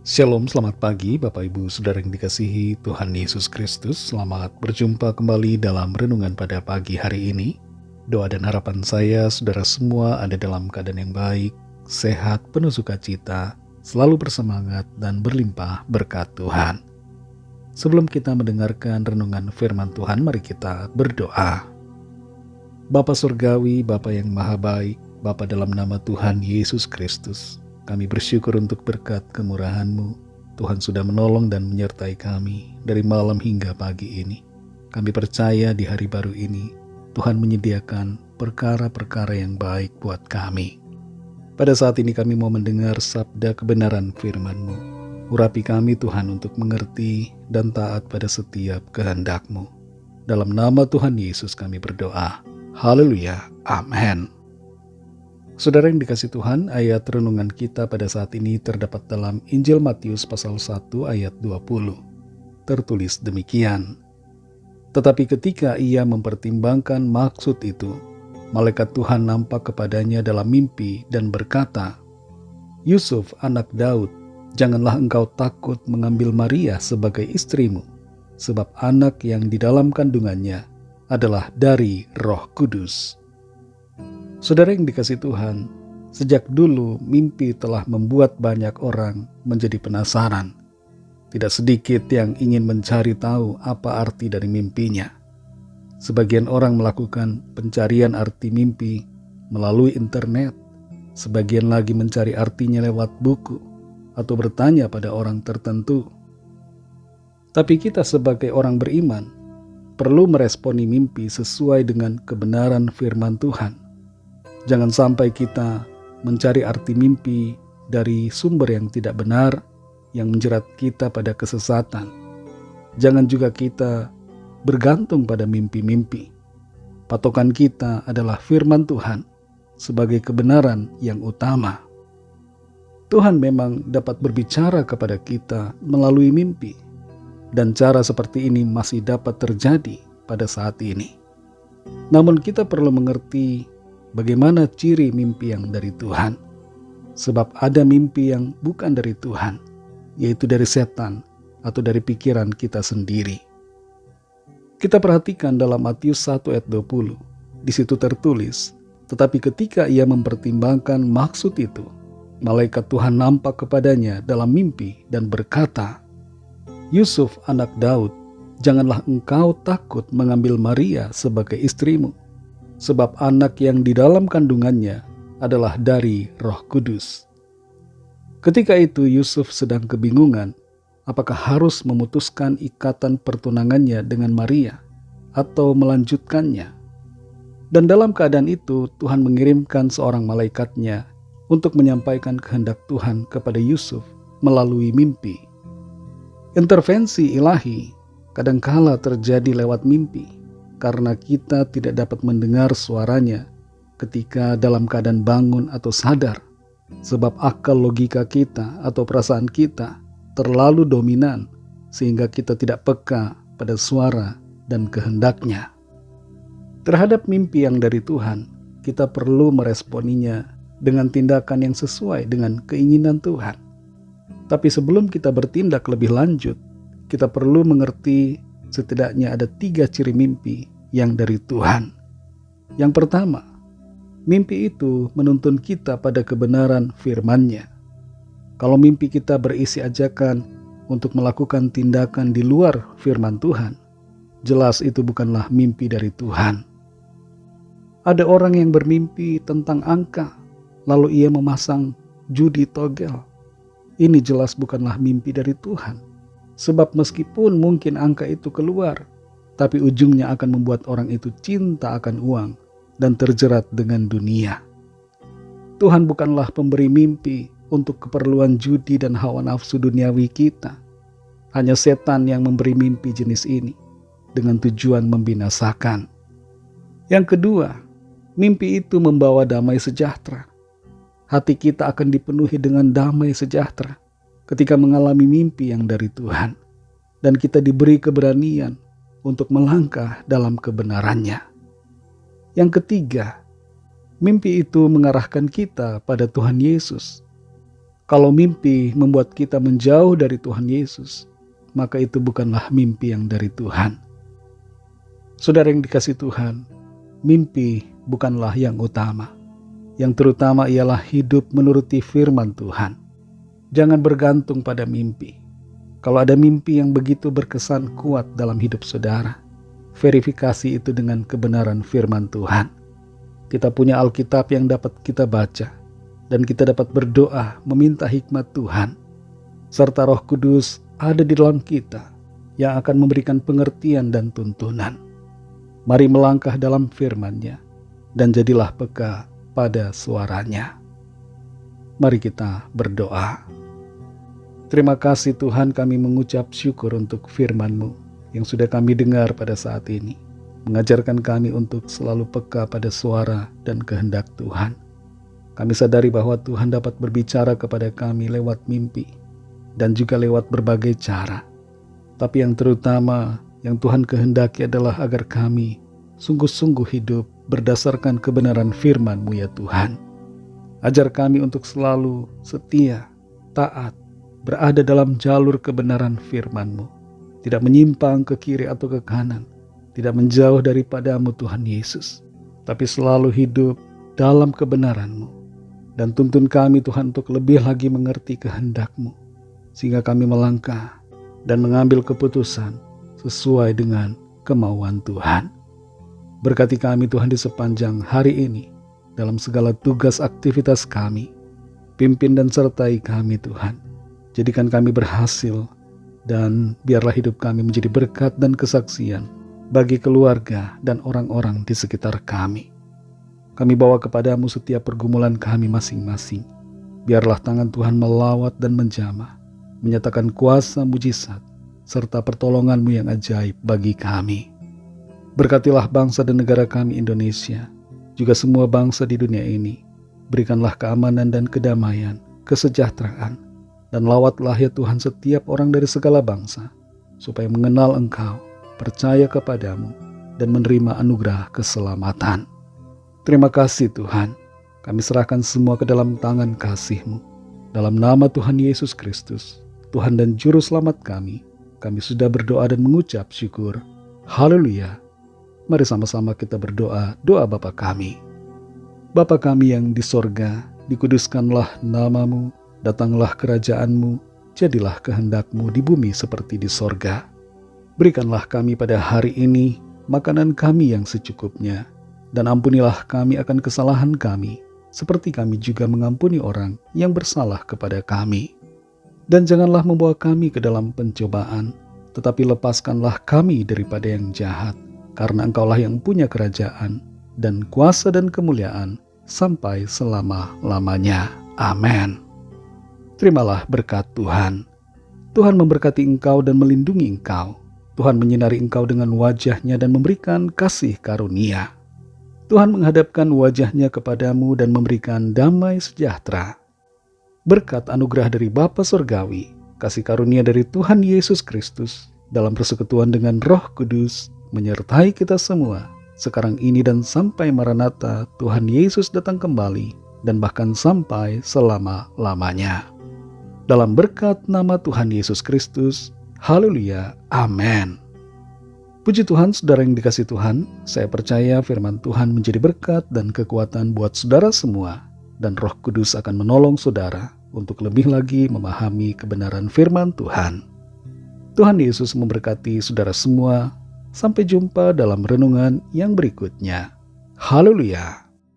Shalom, selamat pagi Bapak Ibu Saudara yang dikasihi Tuhan Yesus Kristus. Selamat berjumpa kembali dalam renungan pada pagi hari ini. Doa dan harapan saya saudara semua ada dalam keadaan yang baik, sehat, penuh sukacita, selalu bersemangat dan berlimpah berkat Tuhan. Sebelum kita mendengarkan renungan firman Tuhan, mari kita berdoa. Bapa Surgawi, Bapa yang maha baik, Bapa dalam nama Tuhan Yesus Kristus, kami bersyukur untuk berkat kemurahan-Mu. Tuhan sudah menolong dan menyertai kami dari malam hingga pagi ini. Kami percaya di hari baru ini, Tuhan menyediakan perkara-perkara yang baik buat kami. Pada saat ini kami mau mendengar sabda kebenaran firman-Mu. Urapi kami Tuhan untuk mengerti dan taat pada setiap kehendak-Mu. Dalam nama Tuhan Yesus kami berdoa. Haleluya. Amin. Saudara yang dikasih Tuhan, ayat renungan kita pada saat ini terdapat dalam Injil Matius pasal 1 ayat 20. Tertulis demikian. Tetapi ketika ia mempertimbangkan maksud itu, malaikat Tuhan nampak kepadanya dalam mimpi dan berkata, "Yusuf, anak Daud, janganlah engkau takut mengambil Maria sebagai istrimu, sebab anak yang di dalam kandungannya adalah dari Roh Kudus." Saudara yang dikasih Tuhan, sejak dulu mimpi telah membuat banyak orang menjadi penasaran. Tidak sedikit yang ingin mencari tahu apa arti dari mimpinya. Sebagian orang melakukan pencarian arti mimpi melalui internet. Sebagian lagi mencari artinya lewat buku atau bertanya pada orang tertentu. Tapi kita sebagai orang beriman perlu meresponi mimpi sesuai dengan kebenaran firman Tuhan. Jangan sampai kita mencari arti mimpi dari sumber yang tidak benar, yang menjerat kita pada kesesatan. Jangan juga kita bergantung pada mimpi-mimpi. Patokan kita adalah firman Tuhan sebagai kebenaran yang utama. Tuhan memang dapat berbicara kepada kita melalui mimpi, dan cara seperti ini masih dapat terjadi pada saat ini. Namun kita perlu mengerti bagaimana ciri mimpi yang dari Tuhan. Sebab ada mimpi yang bukan dari Tuhan, yaitu dari setan atau dari pikiran kita sendiri. Kita perhatikan dalam Matius 1 ayat 20. Di situ tertulis, "Tetapi ketika ia mempertimbangkan maksud itu, malaikat Tuhan nampak kepadanya dalam mimpi dan berkata, 'Yusuf, anak Daud, janganlah engkau takut mengambil Maria sebagai istrimu, sebab anak yang di dalam kandungannya adalah dari Roh Kudus.'" Ketika itu Yusuf sedang kebingungan apakah harus memutuskan ikatan pertunangannya dengan Maria atau melanjutkannya. Dan dalam keadaan itu Tuhan mengirimkan seorang malaikatnya untuk menyampaikan kehendak Tuhan kepada Yusuf melalui mimpi. Intervensi ilahi kadangkala terjadi lewat mimpi, karena kita tidak dapat mendengar suaranya ketika dalam keadaan bangun atau sadar, sebab akal logika kita atau perasaan kita terlalu dominan sehingga kita tidak peka pada suara dan kehendaknya. Terhadap mimpi yang dari Tuhan, kita perlu meresponinya dengan tindakan yang sesuai dengan keinginan Tuhan. Tapi sebelum kita bertindak lebih lanjut, kita perlu mengerti setidaknya ada 3 ciri mimpi yang dari Tuhan. Yang pertama, mimpi itu menuntun kita pada kebenaran firman-Nya. Kalau mimpi kita berisi ajakan untuk melakukan tindakan di luar firman Tuhan, jelas itu bukanlah mimpi dari Tuhan. Ada orang yang bermimpi tentang angka, lalu ia memasang judi togel. Ini jelas bukanlah mimpi dari Tuhan. Sebab meskipun mungkin angka itu keluar, tapi ujungnya akan membuat orang itu cinta akan uang dan terjerat dengan dunia. Tuhan bukanlah pemberi mimpi untuk keperluan judi dan hawa nafsu duniawi kita. Hanya setan yang memberi mimpi jenis ini dengan tujuan membinasakan. Yang kedua, mimpi itu membawa damai sejahtera. Hati kita akan dipenuhi dengan damai sejahtera ketika mengalami mimpi yang dari Tuhan, dan kita diberi keberanian untuk melangkah dalam kebenarannya. Yang ketiga, mimpi itu mengarahkan kita pada Tuhan Yesus. Kalau mimpi membuat kita menjauh dari Tuhan Yesus, maka itu bukanlah mimpi yang dari Tuhan. Saudara yang dikasihi Tuhan, mimpi bukanlah yang utama. Yang terutama ialah hidup menuruti firman Tuhan. Jangan bergantung pada mimpi. Kalau ada mimpi yang begitu berkesan kuat dalam hidup saudara, verifikasi itu dengan kebenaran firman Tuhan. Kita punya Alkitab yang dapat kita baca, dan kita dapat berdoa meminta hikmat Tuhan, serta Roh Kudus ada di dalam kita yang akan memberikan pengertian dan tuntunan. Mari melangkah dalam firman-Nya dan jadilah peka pada suaranya. Mari kita berdoa. Terima kasih Tuhan, kami mengucap syukur untuk firman-Mu yang sudah kami dengar pada saat ini, mengajarkan kami untuk selalu peka pada suara dan kehendak Tuhan. Kami sadari bahwa Tuhan dapat berbicara kepada kami lewat mimpi dan juga lewat berbagai cara. Tapi yang terutama yang Tuhan kehendaki adalah agar kami sungguh-sungguh hidup berdasarkan kebenaran firman-Mu ya Tuhan. Ajar kami untuk selalu setia, taat, berada dalam jalur kebenaran firman-Mu. Tidak menyimpang ke kiri atau ke kanan. Tidak menjauh daripada-Mu Tuhan Yesus. Tapi selalu hidup dalam kebenaran-Mu. Dan tuntun kami Tuhan untuk lebih lagi mengerti kehendak-Mu, sehingga kami melangkah dan mengambil keputusan sesuai dengan kemauan Tuhan. Berkati kami Tuhan di sepanjang hari ini, dalam segala tugas aktivitas kami. Pimpin dan sertai kami Tuhan. Jadikan kami berhasil, dan biarlah hidup kami menjadi berkat dan kesaksian bagi keluarga dan orang-orang di sekitar kami. Kami bawa kepadamu setiap pergumulan kami masing-masing. Biarlah tangan Tuhan melawat dan menjamah, menyatakan kuasa mujizat, serta pertolongan-Mu yang ajaib bagi kami. Berkatilah bangsa dan negara kami Indonesia, juga semua bangsa di dunia ini. Berikanlah keamanan dan kedamaian, kesejahteraan, dan lawatlah ya Tuhan setiap orang dari segala bangsa, supaya mengenal Engkau, percaya kepadamu, dan menerima anugerah keselamatan. Terima kasih Tuhan, kami serahkan semua ke dalam tangan kasih-Mu. Dalam nama Tuhan Yesus Kristus, Tuhan dan Juru Selamat kami sudah berdoa dan mengucap syukur. Haleluya. Mari sama-sama kita berdoa, doa Bapa kami. Bapa kami yang di sorga, dikuduskanlah nama-Mu, datanglah kerajaan-Mu, jadilah kehendak-Mu di bumi seperti di sorga. Berikanlah kami pada hari ini makanan kami yang secukupnya, dan ampunilah kami akan kesalahan kami, seperti kami juga mengampuni orang yang bersalah kepada kami. Dan janganlah membawa kami ke dalam pencobaan, tetapi lepaskanlah kami daripada yang jahat, karena Engkaulah yang punya kerajaan, dan kuasa dan kemuliaan, sampai selama-lamanya. Amin. Terimalah berkat Tuhan. Tuhan memberkati engkau dan melindungi engkau. Tuhan menyinari engkau dengan wajah-Nya dan memberikan kasih karunia. Tuhan menghadapkan wajah-Nya kepadamu dan memberikan damai sejahtera. Berkat anugerah dari Bapa Surgawi, kasih karunia dari Tuhan Yesus Kristus, dalam persekutuan dengan Roh Kudus, menyertai kita semua, sekarang ini dan sampai Maranatha Tuhan Yesus datang kembali, dan bahkan sampai selama-lamanya. Dalam berkat nama Tuhan Yesus Kristus, haleluya, amin. Puji Tuhan, saudara yang dikasihi Tuhan, saya percaya firman Tuhan menjadi berkat dan kekuatan buat saudara semua, dan Roh Kudus akan menolong saudara untuk lebih lagi memahami kebenaran firman Tuhan. Tuhan Yesus memberkati saudara semua. Sampai jumpa dalam renungan yang berikutnya. Haleluya.